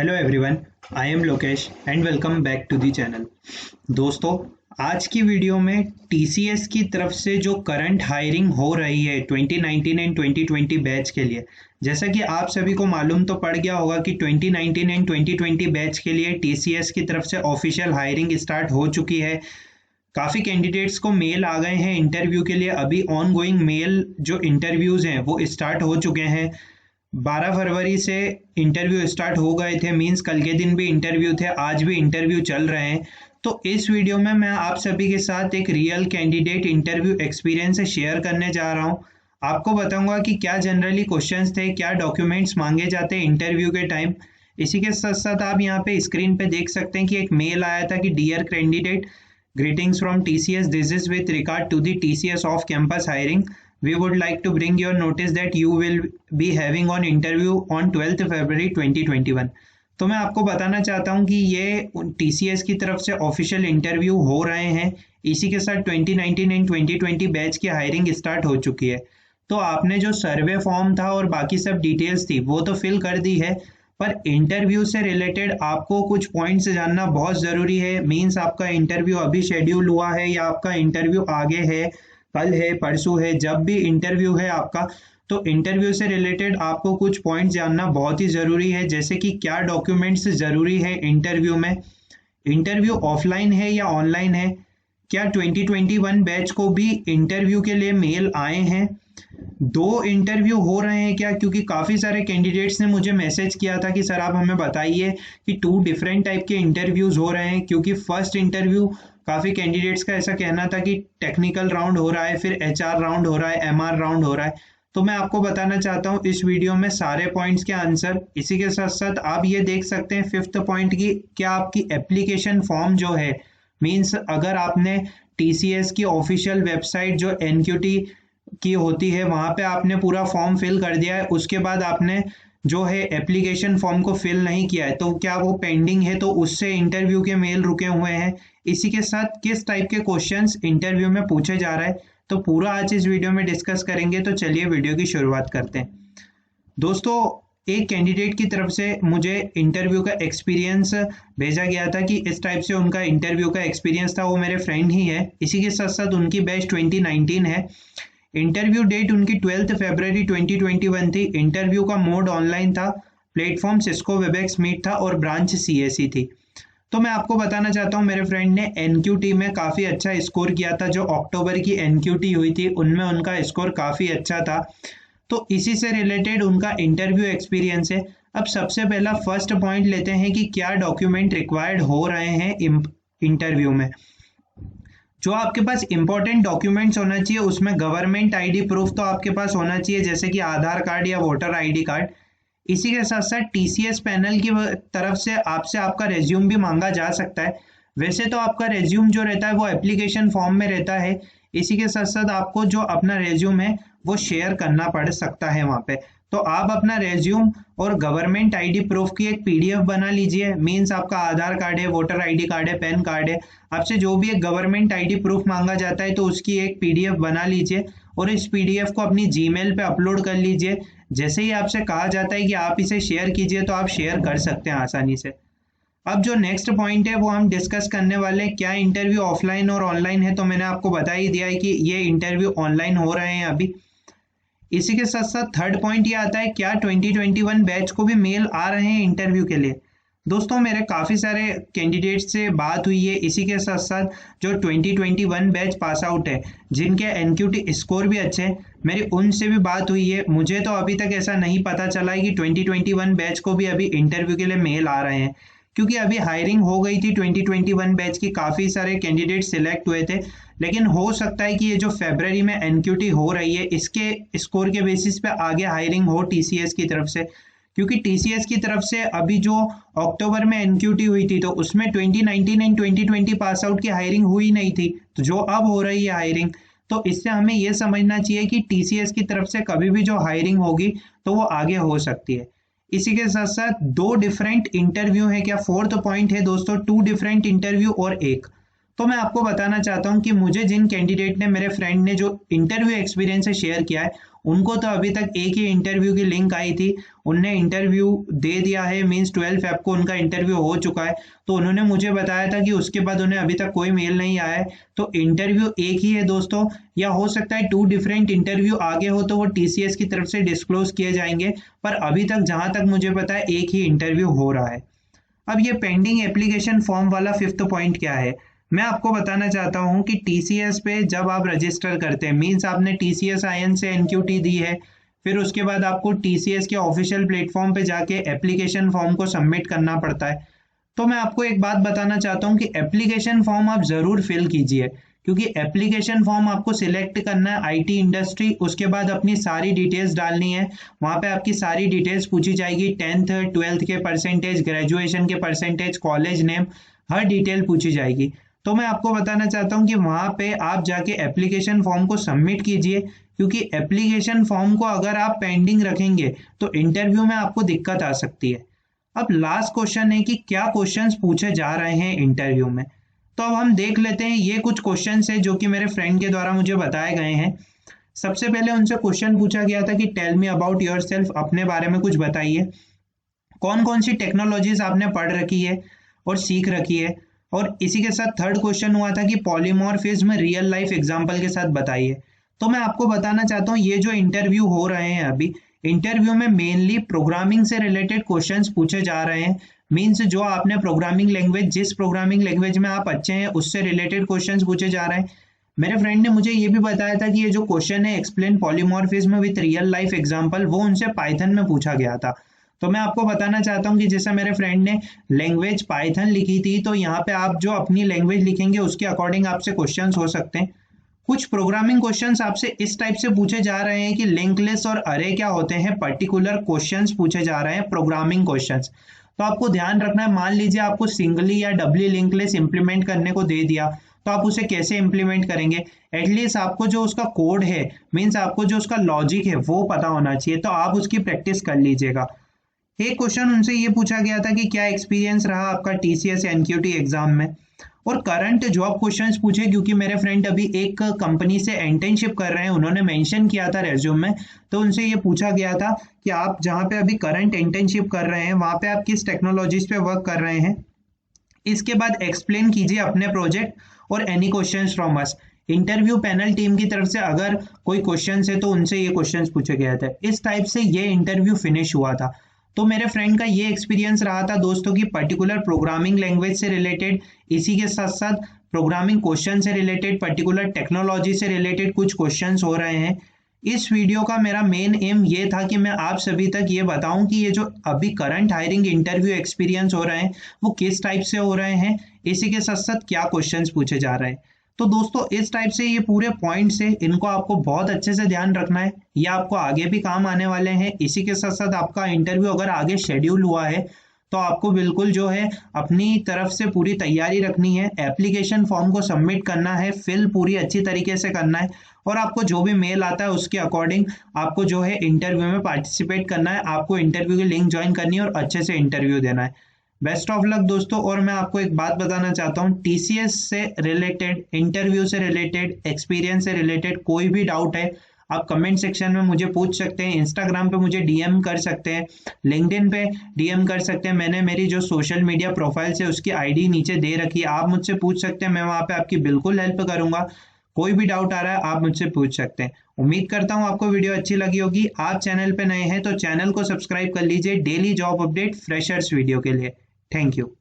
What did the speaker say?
Hello everyone, I am Lokesh and welcome back to the channel. दोस्तों, आज की video में टीसीएस की तरफ से जो करंट हायरिंग हो रही है 2019 एंड 2020 बैच के लिए, जैसा कि आप सभी को मालूम तो पड़ गया होगा कि 2019 एंड 2020 बैच के लिए टीसीएस की तरफ से ऑफिशियल हायरिंग स्टार्ट हो चुकी है। काफ़ी कैंडिडेट्स को मेल आ गए हैं इंटरव्यू के लिए। अभी ऑन गोइंग मेल जो इंटरव्यूज़ हैं वो स्टार्ट हो चुके हैं। 12 फरवरी से इंटरव्यू स्टार्ट हो गए थे, मींस कल के दिन भी इंटरव्यू थे, आज भी इंटरव्यू चल रहे हैं। तो इस वीडियो में मैं आप सभी के साथ एक real candidate interview experience share करने जा रहा हूं। आपको बताऊंगा कि क्या जनरली क्वेश्चंस थे, क्या डॉक्यूमेंट्स मांगे जाते हैं इंटरव्यू के टाइम। इसी के साथ साथ आप यहाँ पे स्क्रीन पे देख सकते हैं कि एक मेल आया था कि dear candidate, greetings from TCS. This is with regard to the TCS off campus hiring. We would like to bring your notice that you will be having on interview on 12th February 2021. तो मैं आपको बताना चाहता हूं कि ये TCS की तरफ से ऑफिशियल इंटरव्यू हो रहे हैं। इसी के साथ 2019 एंड 2020 बैच की हायरिंग स्टार्ट हो चुकी है। तो आपने जो सर्वे फॉर्म था और बाकी सब डिटेल्स थी वो तो फिल कर दी है, पर इंटरव्यू से रिलेटेड आपको कुछ पॉइंट्स जानना बहुत ज़रूरी है। मींस आपका इंटरव्यू अभी शेड्यूल हुआ है या आपका इंटरव्यू आगे है, कल है, परसों है, जब भी इंटरव्यू है आपका, तो इंटरव्यू से रिलेटेड आपको कुछ पॉइंट्स जानना बहुत ही ज़रूरी है। जैसे कि क्या डॉक्यूमेंट्स ज़रूरी है इंटरव्यू में, इंटरव्यू ऑफलाइन है या ऑनलाइन है, क्या 2021 बैच को भी इंटरव्यू के लिए मेल आए हैं, 2 इंटरव्यू हो रहे हैं क्या, क्योंकि काफ़ी सारे कैंडिडेट्स ने मुझे मैसेज किया था कि सर आप हमें बताइए कि 2 डिफरेंट टाइप के इंटरव्यूज़ हो रहे हैं। क्योंकि फर्स्ट इंटरव्यू काफ़ी कैंडिडेट्स का ऐसा कहना था कि टेक्निकल राउंड हो रहा है, फिर एचआर राउंड हो रहा है, एमआर राउंड हो रहा है। तो मैं आपको बताना चाहता हूँ इस वीडियो में सारे पॉइंट्स के आंसर। इसी के साथ साथ आप ये देख सकते हैं 5th पॉइंट की, क्या आपकी एप्लीकेशन फॉर्म जो है, मीन्स अगर आपने टीसीएस की ऑफिशियल वेबसाइट जो एनक्यूटी की होती है वहाँ पे आपने पूरा फॉर्म फिल कर दिया है, उसके बाद आपने जो है एप्लीकेशन फॉर्म को फिल नहीं किया है, तो क्या वो पेंडिंग है, तो उससे इंटरव्यू के मेल रुके हुए हैं। इसी के साथ किस टाइप के क्वेश्चंस इंटरव्यू में पूछे जा रहा है, तो पूरा आज इस वीडियो में डिस्कस करेंगे। तो चलिए वीडियो की शुरुआत करते हैं। दोस्तों, एक कैंडिडेट की तरफ से मुझे इंटरव्यू का एक्सपीरियंस भेजा गया था कि इस टाइप से उनका इंटरव्यू का एक्सपीरियंस था। वो मेरे फ्रेंड ही है। इसी के साथ साथ उनकी बैच 2019 है। इंटरव्यू डेट उनकी 12th फरवरी 2021 थी। इंटरव्यू का मोड ऑनलाइन था, प्लेटफॉर्म सिस्को वेबएक्स मीट था और ब्रांच सीएसई थी। तो मैं आपको बताना चाहता हूँ, मेरे फ्रेंड ने एनक्यूटी में काफ़ी अच्छा स्कोर किया था। जो अक्टूबर की एनक्यूटी हुई थी उनमें उनका स्कोर काफ़ी अच्छा था। तो इसी से रिलेटेड उनका इंटरव्यू एक्सपीरियंस है। अब सबसे पहला फर्स्ट पॉइंट लेते हैं कि क्या डॉक्यूमेंट रिक्वायर्ड हो रहे हैं इंटरव्यू में। जो आपके पास इंपॉर्टेंट डॉक्यूमेंट्स होना चाहिए उसमें गवर्नमेंट आईडी प्रूफ तो आपके पास होना चाहिए, जैसे कि आधार कार्ड या वोटर आईडी कार्ड। इसी के साथ साथ टीसीएस पैनल की तरफ से आपसे आपका रेज्यूम भी मांगा जा सकता है। वैसे तो आपका रेज्यूम जो रहता है वो एप्लीकेशन फॉर्म में रहता है। इसी के साथ साथ आपको जो अपना रेज्यूम है वो शेयर करना पड़ सकता है वहाँ पे। तो आप अपना रेज्यूम और गवर्नमेंट आईडी प्रूफ की एक पीडीएफ बना लीजिए। मींस आपका आधार कार्ड है, वोटर आईडी कार्ड है, पैन कार्ड है, आपसे जो भी एक गवर्नमेंट आईडी प्रूफ मांगा जाता है तो उसकी एक पीडीएफ बना लीजिए और इस पीडीएफ को अपनी जीमेल पे अपलोड कर लीजिए। जैसे ही आपसे कहा जाता है कि आप इसे शेयर कीजिए तो आप शेयर कर सकते हैं आसानी से। अब जो नेक्स्ट पॉइंट है वो हम डिस्कस करने वाले हैं, क्या इंटरव्यू ऑफलाइन और ऑनलाइन है। तो मैंने आपको बता ही दिया है कि ये इंटरव्यू ऑनलाइन हो रहे हैं अभी। इसी के साथ साथ थर्ड पॉइंट ये आता है, क्या 2021 बैच को भी मेल आ रहे हैं इंटरव्यू के लिए। दोस्तों, मेरे काफ़ी सारे कैंडिडेट से बात हुई है। इसी के साथ साथ जो 2021 बैच पास आउट है, जिनके एनक्यूटी स्कोर भी अच्छे हैं, मेरी उनसे भी बात हुई है। मुझे तो अभी तक ऐसा नहीं पता चला है कि 2021 बैच को भी अभी इंटरव्यू के लिए मेल आ रहे हैं, क्योंकि अभी हायरिंग हो गई थी 2021 बैच की, काफ़ी सारे कैंडिडेट सिलेक्ट हुए थे। लेकिन हो सकता है कि ये जो फरवरी में एनक्यूटी हो रही है इसके स्कोर के बेसिस पे आगे हायरिंग हो टीसीएस की तरफ से, क्योंकि टीसीएस की तरफ से अभी जो अक्टूबर में एनक्यूटी हुई थी तो उसमें 2019 एंड 2020 पास आउट की हायरिंग हुई नहीं थी। तो जो अब हो रही है हायरिंग, तो इससे हमें ये समझना चाहिए कि टीसीएस की तरफ से कभी भी जो हायरिंग होगी तो वो आगे हो सकती है। इसी के साथ साथ 2 डिफरेंट इंटरव्यू है। क्या 4th पॉइंट है दोस्तों, 2 डिफरेंट इंटरव्यू और एक। तो मैं आपको बताना चाहता हूं कि मुझे जिन कैंडिडेट ने, मेरे फ्रेंड ने जो इंटरव्यू एक्सपीरियंस शेयर किया है, उनको तो अभी तक एक ही इंटरव्यू की लिंक आई थी, उनने इंटरव्यू दे दिया है, मीन्स 12 फेब को उनका इंटरव्यू हो चुका है। तो उन्होंने मुझे बताया था कि उसके बाद उन्हें अभी तक कोई मेल नहीं आया है। तो इंटरव्यू एक ही है दोस्तों, या हो सकता है 2 डिफरेंट इंटरव्यू आगे हो तो वो टीसीएस की तरफ से डिस्क्लोज किए जाएंगे, पर अभी तक जहां तक मुझे पता है एक ही इंटरव्यू हो रहा है। अब ये पेंडिंग एप्लीकेशन फॉर्म वाला 5th पॉइंट क्या है, मैं आपको बताना चाहता हूँ कि टीसीएस पे जब आप रजिस्टर करते हैं, मीन्स आपने टीसीएस आईएन से एनक्यूटी दी है, फिर उसके बाद आपको टीसीएस के ऑफिशियल प्लेटफॉर्म पे जाके एप्लीकेशन फॉर्म को सबमिट करना पड़ता है। तो मैं आपको एक बात बताना चाहता हूँ कि एप्लीकेशन फॉर्म आप जरूर फिल कीजिए, क्योंकि एप्लीकेशन फॉर्म आपको सिलेक्ट करना है आईटी इंडस्ट्री, उसके बाद अपनी सारी डिटेल्स डालनी है। वहाँ पे आपकी सारी डिटेल्स पूछी जाएगी, 10th 12th के परसेंटेज, ग्रेजुएशन के परसेंटेज, कॉलेज नेम, हर डिटेल पूछी जाएगी। तो मैं आपको बताना चाहता हूँ कि वहाँ पे आप जाके एप्लीकेशन फॉर्म को सबमिट कीजिए, क्योंकि एप्लीकेशन फॉर्म को अगर आप पेंडिंग रखेंगे तो इंटरव्यू में आपको दिक्कत आ सकती है। अब लास्ट क्वेश्चन है कि क्या क्वेश्चंस पूछे जा रहे हैं इंटरव्यू में। तो अब हम देख लेते हैं, ये कुछ क्वेश्चंस है जो कि मेरे फ्रेंड के द्वारा मुझे बताए गए हैं। सबसे पहले उनसे क्वेश्चन पूछा गया था कि टेल मी अबाउट योरसेल्फ, अपने बारे में कुछ बताइए। कौन कौन सी टेक्नोलॉजीज आपने पढ़ रखी है और सीख रखी है। और इसी के साथ थर्ड क्वेश्चन हुआ था कि पॉलीमॉर्फिज्म रियल लाइफ एग्जांपल के साथ बताइए। तो मैं आपको बताना चाहता हूँ, ये जो इंटरव्यू हो रहे हैं अभी, इंटरव्यू में मेनली प्रोग्रामिंग से रिलेटेड क्वेश्चंस पूछे जा रहे हैं। मीन्स जो आपने प्रोग्रामिंग लैंग्वेज, जिस प्रोग्रामिंग लैंग्वेज में आप अच्छे हैं उससे रिलेटेड क्वेश्चंस पूछे जा रहे हैं। मेरे फ्रेंड ने मुझे ये भी बताया था कि ये जो क्वेश्चन है explain polymorphism with real life example, वो उनसे पाइथन में पूछा गया था। तो मैं आपको बताना चाहता हूँ कि जैसे मेरे फ्रेंड ने लैंग्वेज पाइथन लिखी थी, तो यहाँ पे आप जो अपनी लैंग्वेज लिखेंगे उसके अकॉर्डिंग आपसे क्वेश्चंस हो सकते हैं। कुछ प्रोग्रामिंग क्वेश्चंस आपसे इस टाइप से पूछे जा रहे हैं कि लिंक लिस्ट और अरे क्या होते हैं, पर्टिकुलर क्वेश्चंस पूछे जा रहे हैं, प्रोग्रामिंग क्वेश्चंस। तो आपको ध्यान रखना है, मान लीजिए आपको सिंगली या डबली लिंक लिस्ट इंप्लीमेंट करने को दे दिया, तो आप उसे कैसे इंप्लीमेंट करेंगे। एटलीस्ट आपको जो उसका कोड है, मीन्स आपको जो उसका लॉजिक है वो पता होना चाहिए, तो आप उसकी प्रैक्टिस कर लीजिएगा। एक क्वेश्चन उनसे ये पूछा गया था कि क्या एक्सपीरियंस रहा आपका टीसीएस एनक्यूटी एग्जाम में, और करंट जॉब क्वेश्चंस पूछे, क्योंकि मेरे फ्रेंड अभी एक कंपनी से इंटर्नशिप कर रहे हैं, उन्होंने मेंशन किया था रेज्यूम में। तो उनसे ये पूछा गया था कि आप जहाँ पे अभी करंट इंटर्नशिप कर रहे हैं वहाँ पे आप किस टेक्नोलॉजीज पे वर्क कर रहे हैं। इसके बाद एक्सप्लेन कीजिए अपने प्रोजेक्ट और any questions from us. Interview panel team की तरफ से अगर कोई क्वेश्चंस है तो उनसे ये क्वेश्चंस पूछे गए थे। इस टाइप से ये इंटरव्यू फिनिश हुआ था। तो मेरे फ्रेंड का ये एक्सपीरियंस रहा था दोस्तों की पर्टिकुलर प्रोग्रामिंग लैंग्वेज से रिलेटेड, इसी के साथ साथ प्रोग्रामिंग क्वेश्चन से रिलेटेड, पर्टिकुलर टेक्नोलॉजी से रिलेटेड कुछ क्वेश्चंस हो रहे हैं। इस वीडियो का मेरा मेन एम ये था कि मैं आप सभी तक ये बताऊं कि ये जो अभी करंट हायरिंग इंटरव्यू एक्सपीरियंस हो रहे हैं वो किस टाइप से हो रहे हैं, इसी के साथ साथ क्या क्वेश्चंस पूछे जा रहे हैं। तो दोस्तों इस टाइप से ये पूरे पॉइंट्स है, इनको आपको बहुत अच्छे से ध्यान रखना है, ये आपको आगे भी काम आने वाले हैं। इसी के साथ साथ आपका इंटरव्यू अगर आगे शेड्यूल हुआ है तो आपको बिल्कुल जो है अपनी तरफ से पूरी तैयारी रखनी है, एप्लीकेशन फॉर्म को सबमिट करना है, फिल पूरी अच्छी तरीके से करना है, और आपको जो भी मेल आता है उसके अकॉर्डिंग आपको जो है इंटरव्यू में पार्टिसिपेट करना है, आपको इंटरव्यू की लिंक ज्वाइन करनी है और अच्छे से इंटरव्यू देना है। बेस्ट ऑफ लक दोस्तों। और मैं आपको एक बात बताना चाहता हूँ, टीसीएस से रिलेटेड, इंटरव्यू से रिलेटेड, एक्सपीरियंस से रिलेटेड कोई भी डाउट है आप कमेंट सेक्शन में मुझे पूछ सकते हैं, इंस्टाग्राम पे मुझे डीएम कर सकते हैं, लिंक्डइन पे डीएम कर सकते हैं। मैंने मेरी जो सोशल मीडिया प्रोफाइल से उसकी आईडी नीचे दे रखी है, आप मुझसे पूछ सकते हैं, मैं वहाँ पे आपकी बिल्कुल हेल्प करूंगा। कोई भी डाउट आ रहा है आप मुझसे पूछ सकते हैं। उम्मीद करता हूँ आपको वीडियो अच्छी लगी होगी। आप चैनल पे नए हैं तो चैनल को सब्सक्राइब कर लीजिए daily job update freshers video के लिए। Thank you.